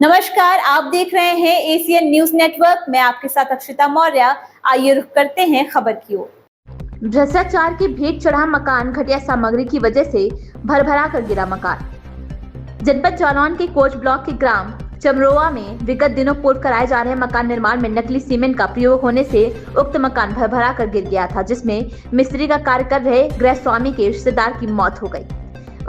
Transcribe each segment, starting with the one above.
नमस्कार, आप देख रहे हैं एशियन न्यूज नेटवर्क। मैं आपके साथ अक्षिता मौर्य। आइए रुख करते हैं खबर की ओर। भ्रष्टाचार की भेंट चढ़ा मकान, घटिया सामग्री की वजह से भरभरा कर गिरा मकान। जनपद जालौन के कोच ब्लॉक के ग्राम चमरोआ में विगत दिनों पूर्व कराए जा रहे मकान निर्माण में नकली सीमेंट का प्रयोग होने से उक्त मकान भरभरा कर गिर गया था, जिसमें मिस्त्री का कार्य कर रहे गृह स्वामी के रिश्तेदार की मौत हो गई।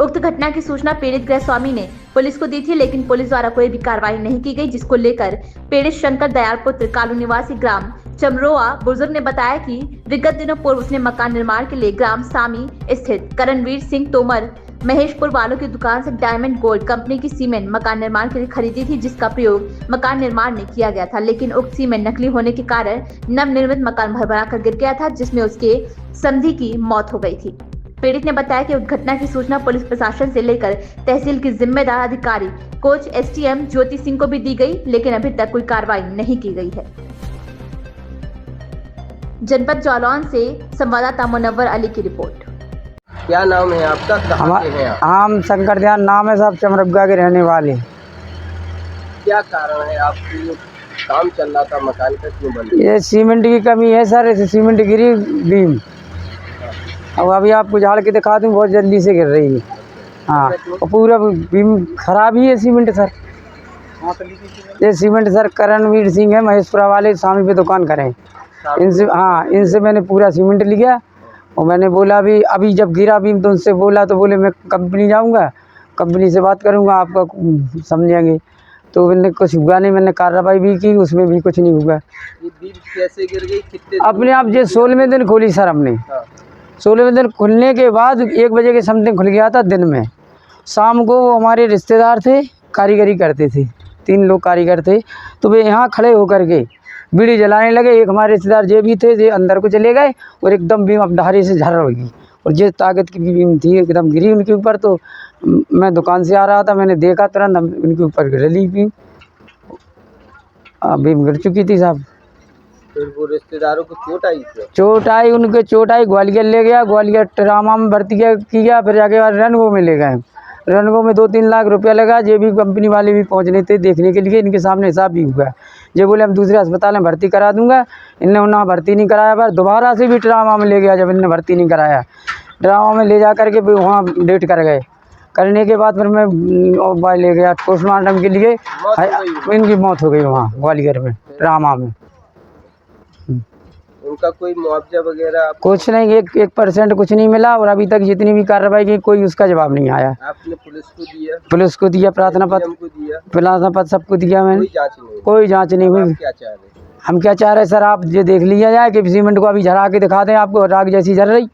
उक्त घटना की सूचना पीड़ित गृह स्वामी ने पुलिस को दी थी, लेकिन पुलिस द्वारा कोई भी कार्रवाई नहीं की गई, जिसको लेकर पीड़ित शंकर दयाल पुत्र कालू निवासी ग्राम चमरोआ बुजुर्ग ने बताया कि विगत दिनों पूर्व उसने मकान निर्माण के लिए ग्राम सामी स्थित करणवीर सिंह तोमर महेशपुर वालों की दुकान से डायमंड गोल्ड कंपनी की सीमेंट मकान निर्माण के लिए खरीदी थी, जिसका प्रयोग मकान निर्माण में किया गया था। लेकिन उक्त सीमेंट नकली होने के कारण नवनिर्मित मकान भरभरा कर गिर गया था, जिसमें उसके समधी की मौत हो गई थी। पीड़ित ने बताया कि उस घटना की सूचना पुलिस प्रशासन से लेकर तहसील की जिम्मेदार अधिकारी कोच एसटीएम ज्योति सिंह को भी दी गई, लेकिन अभी तक कोई कार्रवाई नहीं की गई है। जनपद जालौन से संवाददाता मुनव्वर अली की रिपोर्ट। क्या नाम है आपका, कहाँ के हैं आप? हम शंकर दयाल नाम है, सब चमरगा के रहने वाले। क्या कारण है आपकी काम चल रहा था मकान का, क्यों बंद? ये सीमेंट की कमी है सर, इसे सीमेंट गिरी बीम। अब अभी आपको झाड़ के दिखा दूँ, बहुत जल्दी से गिर रही है। हाँ, और पूरा बीम खराब ही है सीमेंट सर। ये सीमेंट सर करणवीर सिंह है, महेशपुरा वाले स्वामी पे दुकान करें इनसे। हाँ, इनसे मैंने पूरा सीमेंट लिया और मैंने बोला भी अभी जब गिरा बीम तो उनसे बोला तो बोले मैं कंपनी जाऊंगा, कंपनी से बात करूंगा, आपका समझेंगे। तो मैंने कुछ हुआ नहीं, मैंने कार्रवाई भी की, उसमें भी कुछ नहीं हुआ। ये बीम कैसे गिर गई, कितने अपने आप जो 16वें दिन खोली सर हमने। हाँ। 16वें दिन खुलने के बाद 1 बजे के समथिंग खुल गया था दिन में। शाम को वो हमारे रिश्तेदार थे, कारीगरी करते थे, 3 लोग कारीगर थे, तो वे यहाँ खड़े होकर के बीड़ी जलाने लगे। एक हमारे रिश्तेदार जे भी थे, ये अंदर को चले गए और एकदम बीम अब ढारे से झर होगी और जिस ताकत की बीम थी एकदम गिरी उनके ऊपर। तो मैं दुकान से आ रहा था, मैंने देखा तुरंत उनके ऊपर गिरली बीम, बीम गिर चुकी थी साहब। फिर वो रिश्तेदारों को चोट आई थी? चोट आई, उनके चोट आई, ग्वालियर ले गया, ग्वालियर ट्रामा में भर्ती किया, फिर जाके बाद रनगो में ले गए। रनगो में 2-3 लाख रुपया लगा। ये भी कंपनी वाले भी पहुंचने थे देखने के लिए, इनके सामने हिसाब भी हुआ। ये बोले हम दूसरे अस्पताल में भर्ती करा दूंगा, इनने उन्हें भर्ती नहीं कराया। पर दोबारा से भी ट्रामा में ले गया, जब इनने भर्ती नहीं कराया, ट्रामा में ले जा करके भी वहाँ डेट कर गए। करने के बाद फिर मैं ले गया पोस्टमार्टम के लिए, इनकी मौत हो गई वहाँ ग्वालियर में ट्रामा में। उनका कोई मुआवजा वगैरह? कुछ नहीं, 1% कुछ नहीं मिला। और अभी तक जितनी भी कार्रवाई की कोई उसका जवाब नहीं आया। आपने पुलिस को दिया? पुलिस को दिया, प्रार्थना पत्र सबको दिया मैंने, कोई जांच नहीं हुई। क्या चाह रहे? हम क्या चाह रहे हैं सर, आप ये देख लिया जाए कि सीमेंट को अभी झरा के दिखा दें आपको, राख जैसी झर रही,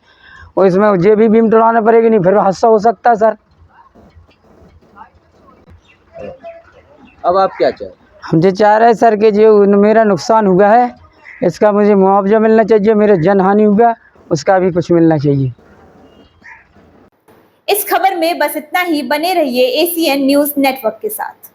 और इसमें ये भी बीम टुराना पड़ेगी, नहीं फिर हादसा हो सकता है सर। अब आप क्या चाह रहे? हम ये चाह रहे हैं सर कि जो मेरा नुकसान हुआ है इसका मुझे मुआवजा मिलना चाहिए, मेरे जनहानि हुआ उसका भी कुछ मिलना चाहिए। इस खबर में बस इतना ही। बने रहिए एशियन न्यूज नेटवर्क के साथ।